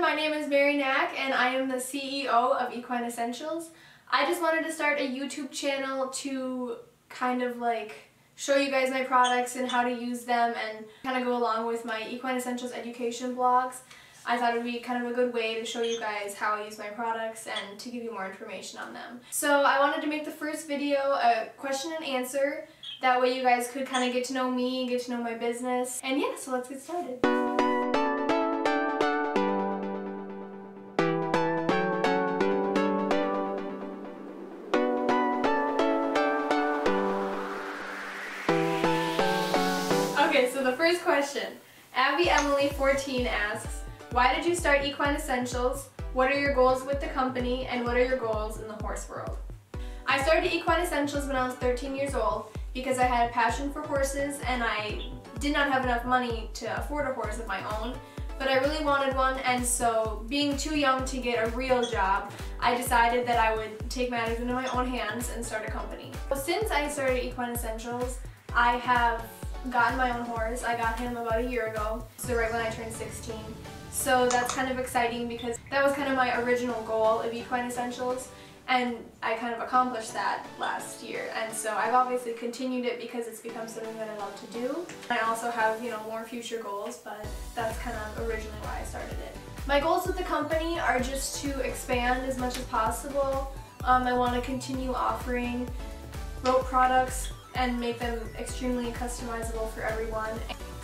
everyone, my name is Mary Knack and I am the CEO of Equine Essentials. I just wanted to start a YouTube channel to kind of like show you guys my products and how to use them and kind of go along with my Equine Essentials education blogs. I thought it would be kind of a good way to show you guys how I use my products and to give you more information on them. So I wanted to make the first video a question and answer. That way you guys could kind of get to know me, get to know my business. And yeah, so let's get started. Okay, so the first question. Abby Emily 14 asks, why did you start Equine Essentials? What are your goals with the company and what are your goals in the horse world? I started Equine Essentials when I was 13 years old because I had a passion for horses and I did not have enough money to afford a horse of my own, but I really wanted one, and so being too young to get a real job, I decided that I would take matters into my own hands and start a company. Since I started Equine Essentials, I have gotten my own horse. I got him about a year ago, so right when I turned 16. So that's kind of exciting because that was kind of my original goal of Equine Essentials, and I kind of accomplished that last year. And so I've obviously continued it because it's become something that I love to do. I also have, more future goals, but that's kind of originally why I started it. My goals with the company are just to expand as much as possible. I want to continue offering rope products and make them extremely customizable for everyone.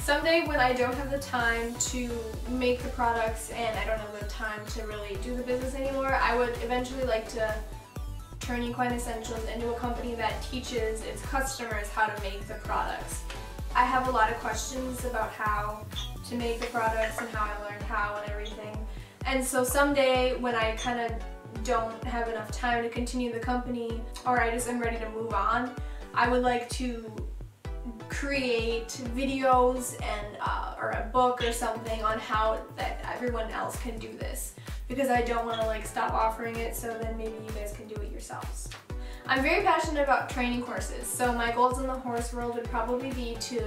Someday when I don't have the time to make the products and I don't have the time to really do the business anymore, I would eventually like to turn Equine Essentials into a company that teaches its customers how to make the products. I have a lot of questions about how to make the products and how I learned how and everything. And so someday when I kind of don't have enough time to continue the company, or I just am ready to move on, I would like to create videos and or a book or something on how that everyone else can do this, because I don't want to stop offering it, so then maybe you guys can do it yourselves. I'm very passionate about training horses, so my goals in the horse world would probably be to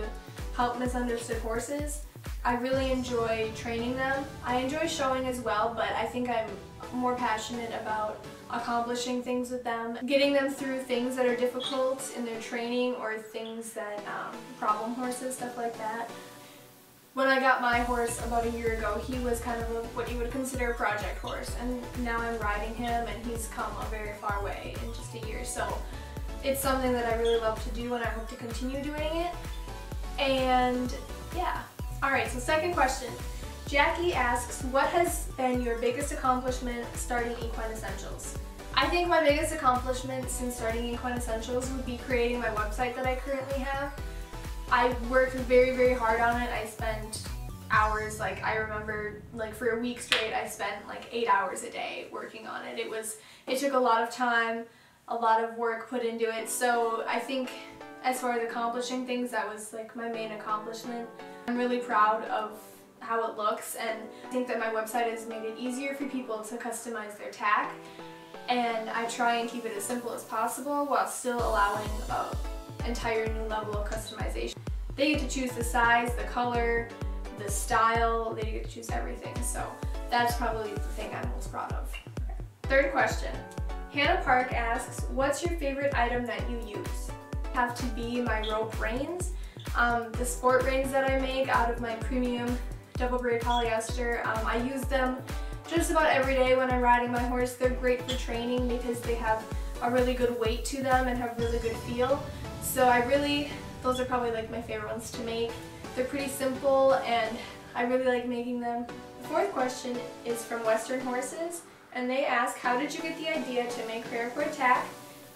help misunderstood horses. I really enjoy training them. I enjoy showing as well, but I think I'm more passionate about accomplishing things with them, getting them through things that are difficult in their training or things that, problem horses, stuff like that. When I got my horse about a year ago, he was kind of what you would consider a project horse, and now I'm riding him and he's come a very far way in just a year. So it's something that I really love to do and I hope to continue doing it. And yeah. Alright, so second question. Jackie asks, what has been your biggest accomplishment starting Equine Essentials? I think my biggest accomplishment since starting Equine Essentials would be creating my website that I currently have. I worked very, very hard on it. I spent hours, I remember for a week straight I spent 8 hours a day working on it. It took a lot of time, a lot of work put into it, so I think as far as accomplishing things, that was my main accomplishment. I'm really proud of how it looks, and I think that my website has made it easier for people to customize their tack, and I try and keep it as simple as possible while still allowing an entire new level of customization. They get to choose the size, the color, the style, they get to choose everything, so that's probably the thing I'm most proud of. Okay. Third question. Hannah Park asks, what's your favorite item that you use? Have to be my rope reins. The sport reins that I make out of my premium double braid polyester. I use them just about every day when I'm riding my horse. They're great for training because they have a really good weight to them and have really good feel. So those are probably my favorite ones to make. They're pretty simple and I really like making them. The fourth question is from Western Horses, and they ask, how did you get the idea to make paracord tack?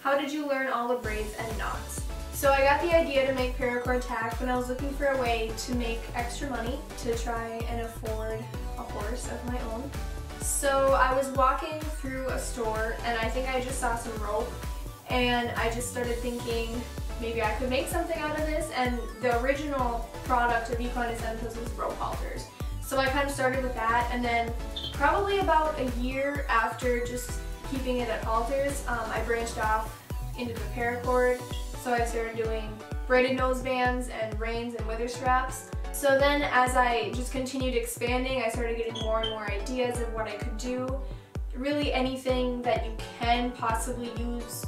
How did you learn all the braids and knots? So I got the idea to make paracord tack when I was looking for a way to make extra money to try and afford a horse of my own. So I was walking through a store and I think I just saw some rope and I just started thinking maybe I could make something out of this, and the original product of Equine Essentials was rope halters. So I kind of started with that, and then probably about a year after just keeping it at halters, I branched off into the paracord. So I started doing braided nosebands and reins and wither straps. So then as I just continued expanding, I started getting more and more ideas of what I could do. Really anything that you can possibly use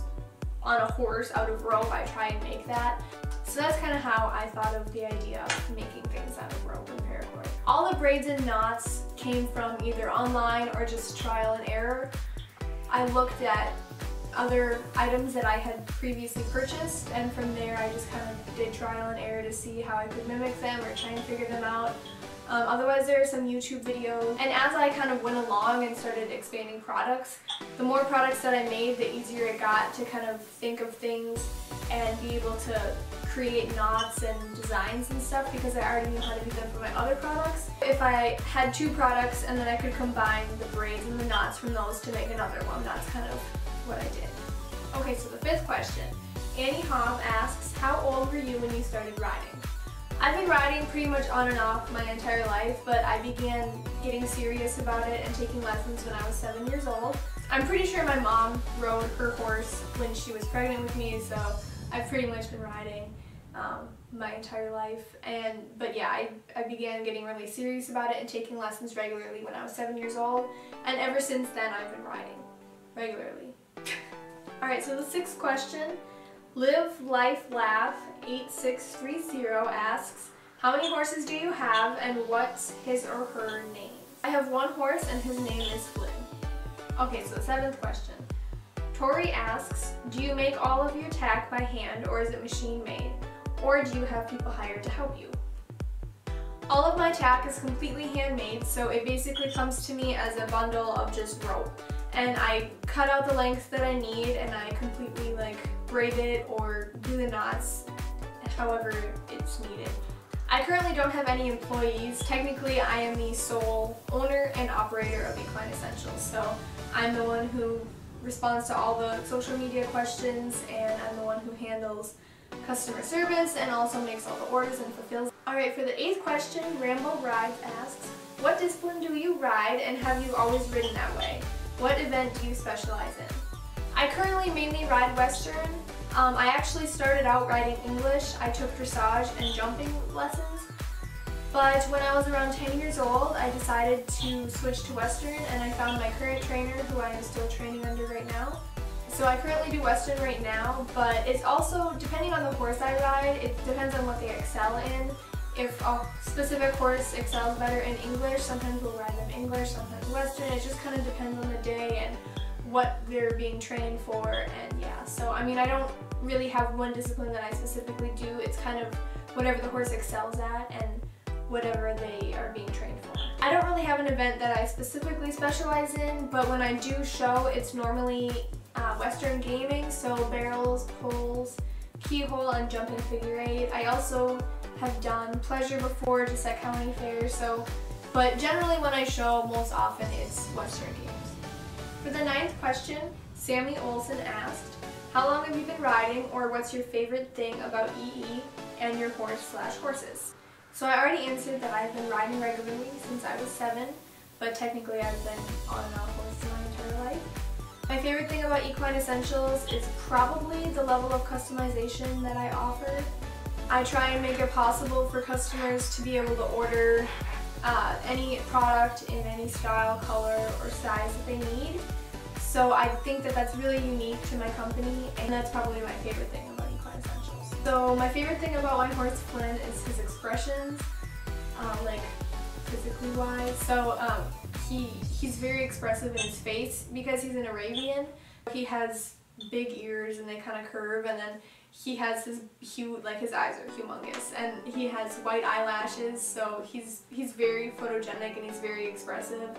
on a horse out of rope, I try and make that. So that's kind of how I thought of the idea of making things out of rope and paracord. All the braids and knots came from either online or just trial and error. I looked at other items that I had previously purchased, and from there I just kind of did trial and error to see how I could mimic them or try and figure them out. Otherwise there are some YouTube videos, and as I kind of went along and started expanding products, the more products that I made, the easier it got to kind of think of things and be able to create knots and designs and stuff, because I already knew how to do them for my other products. If I had two products and then I could combine the braids and the knots from those to make another one, that's kind of what I did. Okay, so the fifth question. Annie Hobb asks, how old were you when you started riding? I've been riding pretty much on and off my entire life, but I began getting serious about it and taking lessons when I was 7 years old. I'm pretty sure my mom rode her horse when she was pregnant with me, so I've pretty much been riding my entire life. But yeah, I began getting really serious about it and taking lessons regularly when I was 7 years old, and ever since then I've been riding regularly. Alright, so the sixth question. Live Life Laugh 8630 asks, how many horses do you have and what's his or her name? I have one horse and his name is Flynn. Okay, so the seventh question. Tori asks, do you make all of your tack by hand or is it machine made? Or do you have people hired to help you? All of my tack is completely handmade, so it basically comes to me as a bundle of just rope. And I cut out the length that I need and I completely braid it or do the knots however it's needed. I currently don't have any employees. Technically, I am the sole owner and operator of Equine Essentials, so I'm the one who responds to all the social media questions, and I'm the one who handles customer service and also makes all the orders and fulfills. Alright, for the eighth question, Rambo Rides asks, what discipline do you ride and have you always ridden that way? What event do you specialize in? I currently mainly ride Western. I actually started out riding English. I took dressage and jumping lessons. But when I was around 10 years old, I decided to switch to Western, and I found my current trainer, who I am still training under right now. So I currently do Western right now, but it's also, depending on the horse I ride, it depends on what they excel in. If a specific horse excels better in English, sometimes we'll ride them English, sometimes Western. It just kind of depends on the day and what they're being trained for, and yeah. So I mean, I don't really have one discipline that I specifically do. It's kind of whatever the horse excels at and whatever they are being trained for. I don't really have an event that I specifically specialize in, but when I do show, it's normally Western gaming, so barrels, poles, keyhole, and jumping figure eight. I also have done pleasure before, just at county fairs, but generally when I show, most often it's Western games. For the ninth question, Sammy Olson asked, how long have you been riding, or what's your favorite thing about EE and your horse/horses? So I already answered that I've been riding regularly since I was 7, but technically I've been on and off horses my entire life. My favorite thing about Equine Essentials is probably the level of customization that I offer. I try and make it possible for customers to be able to order any product in any style, color, or size that they need. So I think that that's really unique to my company, and that's probably my favorite thing about Equine Essentials. So my favorite thing about my horse Flynn is his expressions, physically wise. So he's very expressive in his face because he's an Arabian. He has big ears and they kind of curve, and then he has his his eyes are humongous, and he has white eyelashes, so he's very photogenic and he's very expressive.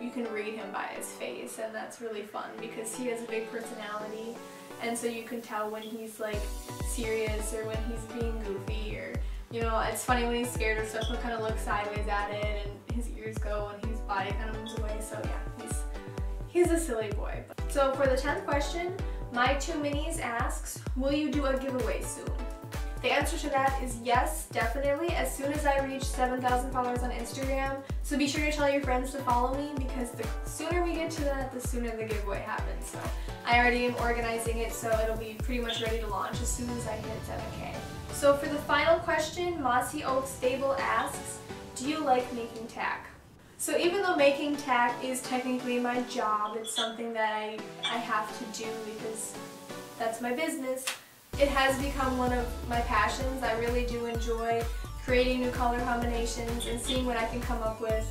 You can read him by his face, and that's really fun because he has a big personality, and so you can tell when he's serious or when he's being goofy, or it's funny when he's scared of stuff, he'll kind of look sideways at it and his ears go and his body kind of moves away. So yeah, he's a silly boy. So for the 10th question, My Two Minis asks, will you do a giveaway soon? The answer to that is yes, definitely, as soon as I reach 7,000 followers on Instagram. So be sure to tell your friends to follow me, because the sooner we get to that, the sooner the giveaway happens. So I already am organizing it, so it'll be pretty much ready to launch as soon as I hit 7K. So for the final question, Mossy Oak Stable asks, do you like making tack? So even though making tack is technically my job, it's something that I have to do because that's my business, it has become one of my passions. I really do enjoy creating new color combinations and seeing what I can come up with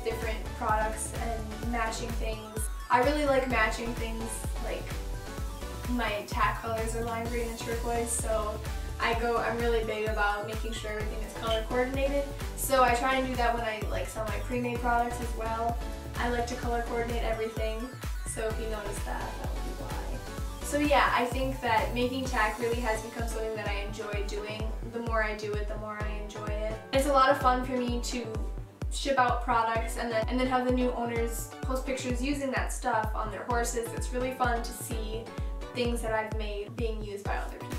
different products and matching things. I really like matching things, like my tack colors are lime green and turquoise, so I'm really big about making sure everything is color coordinated. So I try and do that when I sell my pre-made products as well. I like to color coordinate everything, so if you notice that would be why. So yeah, I think that making tack really has become something that I enjoy doing. The more I do it, the more I enjoy it. It's a lot of fun for me to ship out products and then have the new owners post pictures using that stuff on their horses. It's really fun to see things that I've made being used by other people.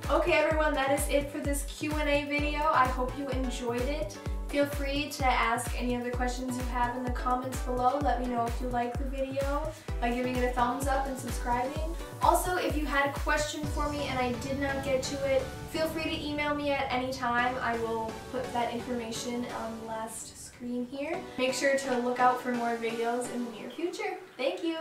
Okay everyone, that is it for this Q&A video. I hope you enjoyed it. Feel free to ask any other questions you have in the comments below. Let me know if you like the video by giving it a thumbs up and subscribing. Also, if you had a question for me and I did not get to it, feel free to email me at any time. I will put that information on the last screen here. Make sure to look out for more videos in the near future. Thank you!